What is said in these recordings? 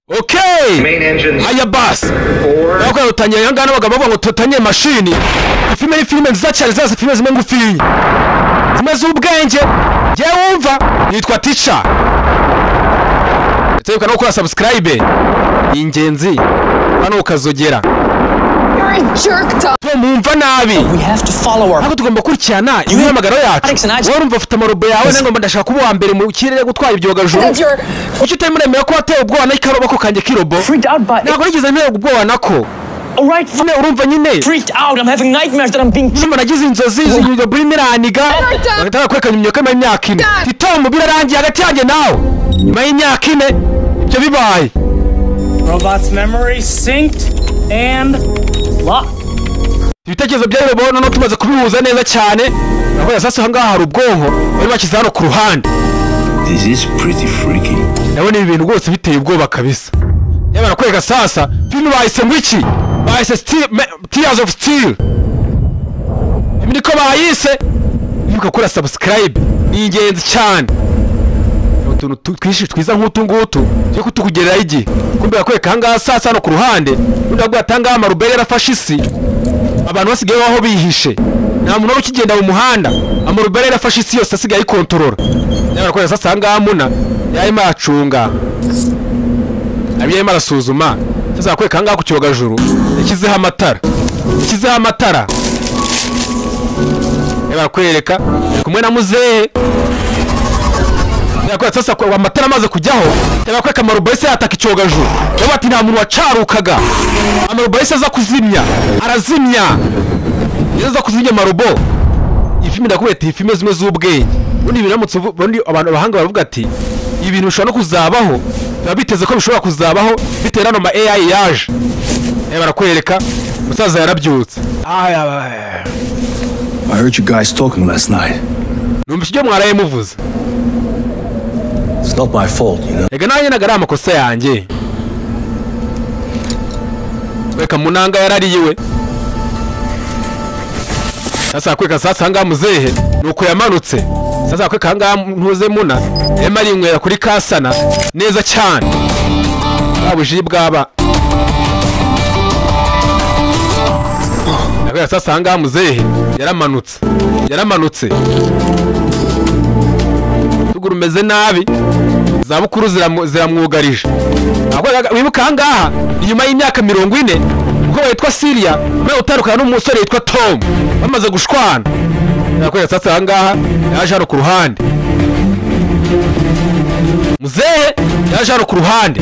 Okay. Aya basi. Nako utanye yangana bagabo ngo tutanye machine. Filime nziza cyane zose filime zimwe ngufinya. Zimaze ubwenge. Je wumva nitwa Teacher. Teyuka no kora subscribe. Ingenzi. Hano ukazogera. Mumva nabi. We have to follow our. Nako tugomba kurikirana imyamagaro yacu. Warumva ufite amarobo yawe ngo ndashaka kuba wa mbere mu kirere gutwara ibyogajuru. Kuki utemuremeye ko wateye ubwoba n'ikaroba ko kanje kirobo? Nako nigeze nteye ubwoba nako. All right, urumva nyine. Freaked out. I'm having nightmares that I'm being. Nyuma nagize inzozi z'ibyo burimiraniga. Nataka kwekanya imyaka y'imyaka 4. Tom birarangiye hagati yanjye nawe. Nyuma y'imyaka 4 byo bibaye. Robot's memory synced and locked. Ibitekerezo byawe bono no tumaze kubihuza neza cyane. Naho yasase hangaha hari ubwonko bari bakiza hano ku ruhande. This is pretty freaky. Nabone ibintu rwose biteye ubwoba kabisa. Yabara kwega sasa filmu bahise ngwiki. Bahise Tears of Steel. Imiko bahise nibuka kuri subscribe ni ingenzi cyane. Utuntu twishi twiza nk'utu ngutu cyo kutukugerera igi. Kumbe yakweka hangaha sasa no ku ruhande. Ndagwa tanga amarubere yarafashe isi. Abantu basigaye baho bihishe. Nta muntu ukigenda mu muhanda. Amarubere yarafashe isi yose asigaye ikontorora. Yabara kwega sasa hangaha muna yayima acunga. Abiyema arasuzuma. Sasa yakweka hangaha ku cyogajuru. Yakizeho amatara. Yabara kwereka kumwe na muzehe. Yakweka sasa kwa amatara amaze kujyaho. Yakweka amarubese yataka icyogajuru. Yabati nta muntu wacarukaga. Amarubese aza kuzimya. Arazimya. Yaza kuzimya marobo. Ifimi ndakubeta ifime zimwe z'ubwenge. Ubundi biramutse ubundi abantu bahanga baravuga ati ibintu bishobora no kuzabaho. Biteze ko bishobora kuzabaho bitera no ma AI yaje. Barakwereka musaza yarabyutse. I heard you guys talking last night. Numvise ibyo mwaraye muvuze. It's not my fault, you know. Ega nanjye nagara amakosa yanjye. Weka munanga yarariyiwe. Sasa kweka sasa hanga muzehe nuko yamanutse. Sasa kweka hanga ntuze muna emari inywera kuri kasana neza cyane. Babuji bwaba. Nakweka sasa hanga muzehe yaramanutse. Tugurumeze nabi. Zabukuru ziramwugarije. Wibuka hangaha inyuma y'imyaka 40 uko witwa Syria nawe utarukana n'umusore witwa Tom bamaze gushwana. Nakwega sasa hangaha yaje hano ku ruhande. Muzehe yaje hano ku ruhande.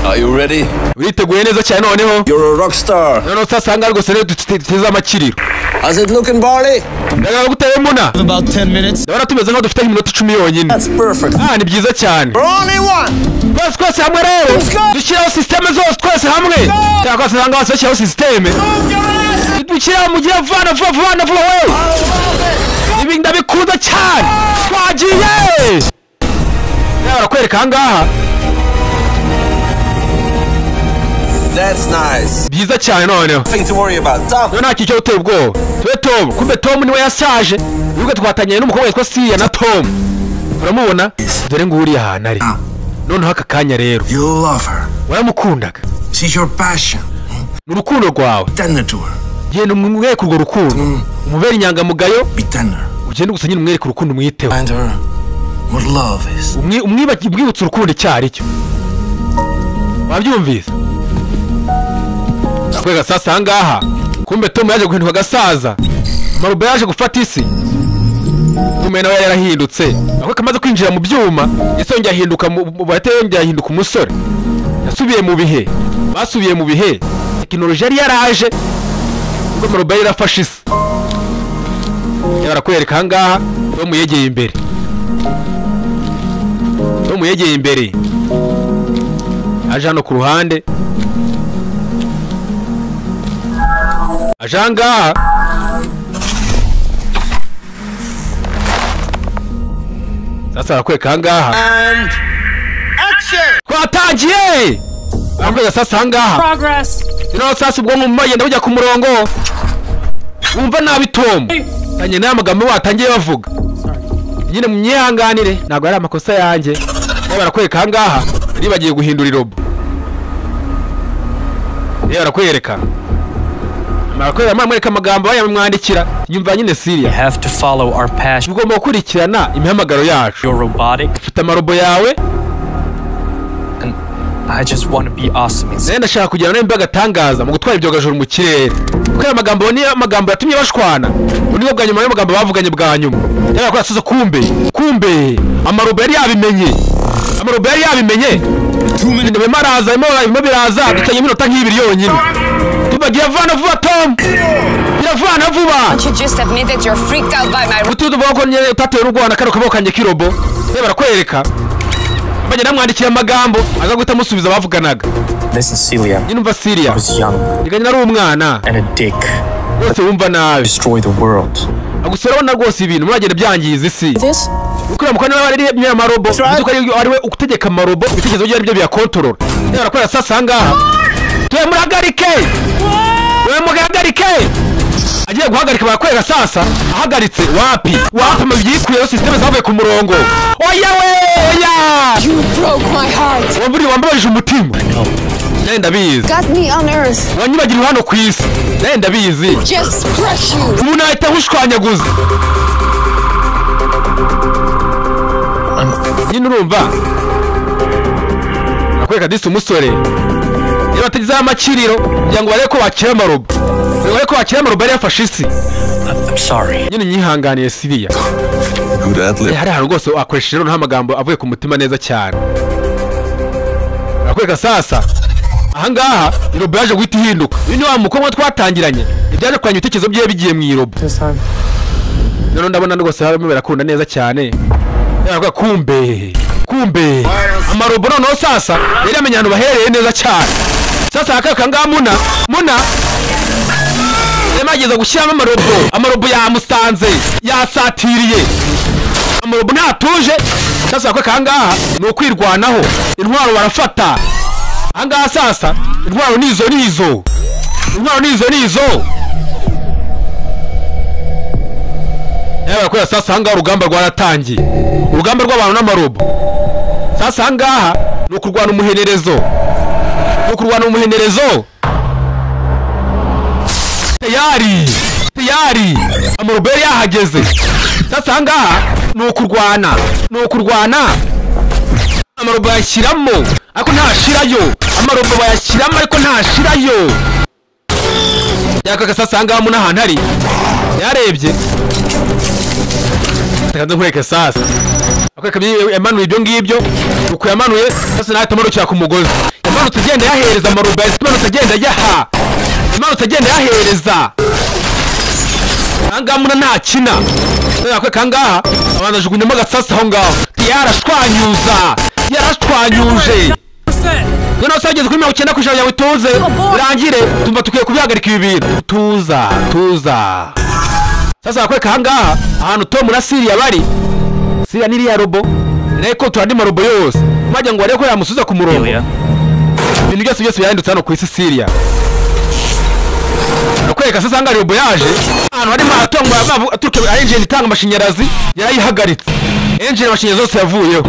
Are you ready? Uriteguye neza cyane noneho. You're a rock star. Noneho sasa hangaha rwose rero duteze amakiriro. How's it looking, Barley? Ndaga guteye muna. About 10 minutes. Ndabona tumeze nko dufite iminota 10 yonyine. That's perfect. Ni byiza cyane. Only one. Bas twese hamwe rero. Dushyiraho systeme zose twese hamwe. Cyangwa se hangaha bashyiraho systeme. Dushyiraho mu gihe vana wewe. Ibi ndabikunda cyane. Twagiye. Barakwereka hangaha. That's nice. Byiza cyane noneho. Nothing to worry about. Tom. Nta kicyo uteye ubwoba. Tom, kumbe Tom niwe yasaje. Ubwo twatanye n'umukobwa witwa Syria na Tom. Uramubona? Dore nguri ahantu ari. Noneho aka kanya rero. You love her. Waramukundaga. She's your passion. N'urukundo rwawe. Tender to her. Genda umwereke urwo rukundo. Umubere inyangamugayo. Be tender. Ugende gusa nyine umwereke urukundo umwiteho. Find her what love is. Umwibutse urukundo cyari cyo. Wabyumvise? Nakwega sasa hangaha. Kumbe Tom yaje guhinduka gasaza. Maruba yaje gufata isi. Tom nawe yarahindutse. Ako kamaze kwinjira mu byuma, yasongeye ahinduka yongeye ahinduka umusore. Yasubiye mu bihe. Basubiye mu bihe. Technology yari yaraje. Ubwo Maruba yarafashe isi. Yarakwereka hangaha Tom yegeye imbere. Aje hano ku ruhande. Ajanga sasa arakweka hangaha twatangiye Ambega sasa hangaha. Progress. Sasa ubwo mu magenda bujya ku murongo. Wumva nabi Tom. kanye n'amagambo watangiye bavuga nyine mu myihanganire ntabwo ari amakosa yanjye niba barakwereka ahangaha bari bagiye guhindura irobo niba barakwereka baramwereka amagambo bayamwandikira nyumva nyine Syria You have to follow our passion. ugomba gukurikirana imihamagaro yacu You're robotic, ufite amarobo yawe and I just want to be awesome inside. nawe ndashaka kugira ngo nimba agatangaza mu gutwara ibyogajuru mu kirere kuko aya magambo niyo amagambo yatumye bashwana undi bwa nyuma y'amagambo bavuganye bwa nyuma yari akora asuza kumbe amarobo yari yabimenye ndebe maraza imwe biraza bitanye iminota nk'ibiri yonyine tubagiye vana vuba Tom biravana vuba Don't you just admit that you're freaked out by my utudu boko nyene utatewe n'urwana kano kaboko kanje kirobo reba barakwereka bajye namwandikira amagambo aza guhita musubiza bavuganaga Listen, Celia. nyine umva Syria I was young iganye nari umwana and a dick. rwose wumva nabi Destroy the world. agusura urabona rwose ibintu muragenda byangiza isi this? ukuriya mukobwa nawe ari nyamarobo uzuko ari we utegeka amarobo ibitekerezo bye ari byo biyakontorora reba barakwereka sasa ahangaha tuwe murahagarike agiye guhagarika barakwereka sasa ahagaritse wapi mu byikuyeho sisiteme zavuye ku murongo oya You broke my heart. wambabarije umutima nawe ndabizi Got me on earth. wanyibagirira hano ku isi nawe ndabizi Just crush you. ubu nahita nkushwanyaguza nyine urumva nakwereka disi umusore iyo batagizeho amakiriro kugira ngo barebe ko bakira amarobo yari yafashe isi I'm sorry. nyine nyihanganiye Syria Good ad-lib. hari ahantu rwose wakoresheje noneho amagambo avuye ku mutima neza cyane nakwereka sasa ahangaha irobo yaje guhita ihinduka uyu ni wa mukobwa twatangiranye ibyaje kurwanya ibitekerezo bye bigiye mu irobo noneho ndabona rwose barimo barakunda neza cyane kumbe amarobo noneho sasa yari yamenye ahantu baherereye neza cyane sasa akaka ngaha muna yamageza gushyiramo amarobo yamusanze yasatiriye amarobo ntatuje sasa akaka ngaha ni ukwirwanaho intwaro barafata ahangaha sasa intwaro nizo yabakorera sasa ahangaha urugamba rwaratangiye urugamba rw'abantu n'amarobo sasa ahangaha ni ukurwana umuhenerezo tayari amarobo yari yahageze sasa ahangaha ni ukurwana amarobo bayashyiramo ariko ntashirayo yakaka sasa ahangaha muna ahantu hari yarebye kanze nkureke sasa akwereka yamanuye ibyo ngibyo uko yamanuye sasa nawe tamarukira ku mugozi yamanutse agenda yahereza amarobo yamanutse agenda yahereza ahangaha muna ntakina akwereka ahangaha abantu ajugunyamo agasasa aho ngaho yarashwanyuje noneho se wageze kuri 90% yawe tuze birangire tumva tukwiye kubihagarika ibi bintu tuza sasa akwereka ahangaha ahantu Tom na Syria bari Syria n'iriya robo reko turandi marobo yose mwajya ngo bareko yamusuza ku murongo ibintu byose byahindutse hano ku isi Syria akwereka sasa ahangaha robo yaje ahantu harimo aratongwa aturuke engine itanga amashanyarazi yarayihagaritse engine amashanyarazi yose yavuyeho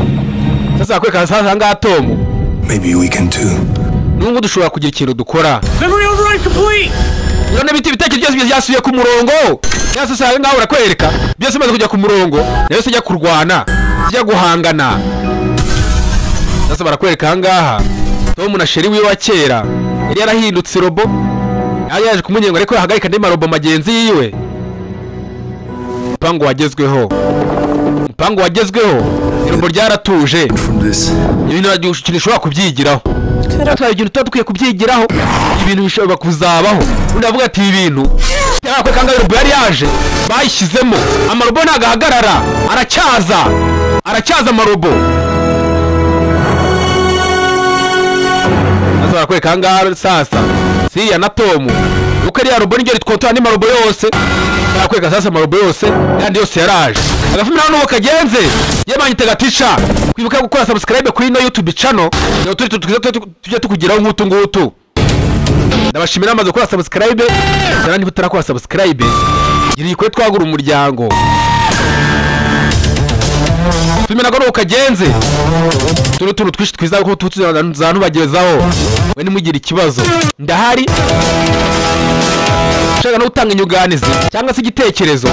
sasa akwereka sasa ahangaha Tom Maybe we can too. nungu dushobora kugira ikintu dukora Memory override complete! none ibitekerezo byose byasubiye ku murongo sasa ahangaha urakwereka byose bimaze kujya ku murongo nayo se ijya kurwana ijya guhangana sasa barakwereka ahangaha Tom na sheri wiwe wa kera yari yarahindutse robo yaje kumunyenga ariko yahagarika andi marobo magenzi yiwe mpango wagezweho irobo ryaratuje ibintu ushobora kubyigiraho natwe ikintu tuba dukwiye kubyigiraho ibintu bishobora kuzabaho undi avuga ati ibintu yakwe kanga irobo yari yaje bayishyizemo amarobo ntago ahagarara aracyaza amarobo barakwereka ahangaha sasa Syria na Tom uko ari ya robo niryo ritwontora andi marobo yose barakwereka sasa amarobo yose yandi yose yaraje agafumira n'uwo kagenze yemanyitega tisha kwibuka gukora subscribe kuri no YouTube channel tujye tukugiraho nk'utu ngutu ndabashimira amaze gukora subscribe cyane niba utarakora subscribe iri kwe twagura umuryango tumena ko ukagenze tuntu twishi twiza ko tuzanubagezaho we nimugira ikibazo ndahari shaka no gutanga inyuganizi cyangwa se igitekerezo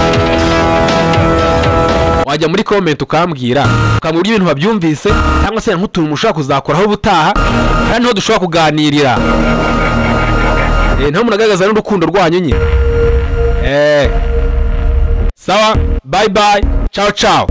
wajya muri comment ukambwira ibintu babyumvise cyangwa se nk'utuntu mushaka kuzakoraho ubutaha kandi niho dushobora kuganirira nta munagagaza n'urukundo rwanyu nyine sawa bye bye ciao ciao.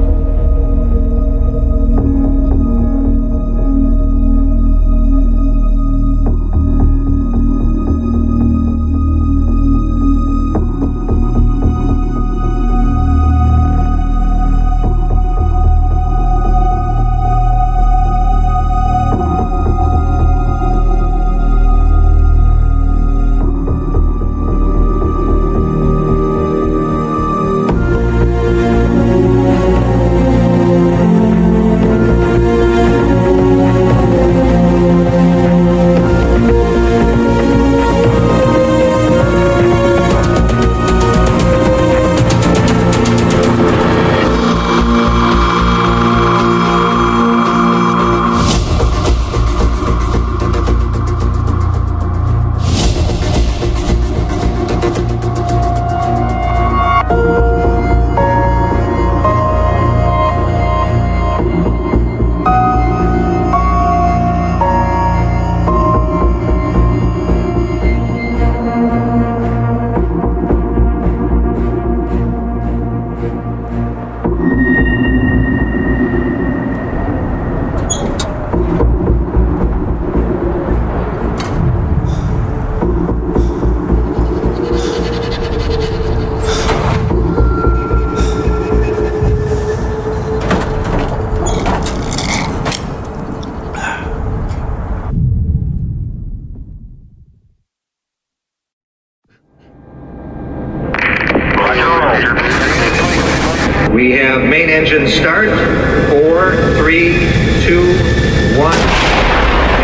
We have main engine start. 4, 3, 2, 1.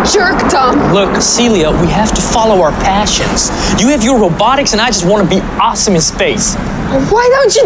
Jerk, Tom. Look, Celia, we have to follow our passions. You have your robotics, and I just want to be awesome in space. Why don't you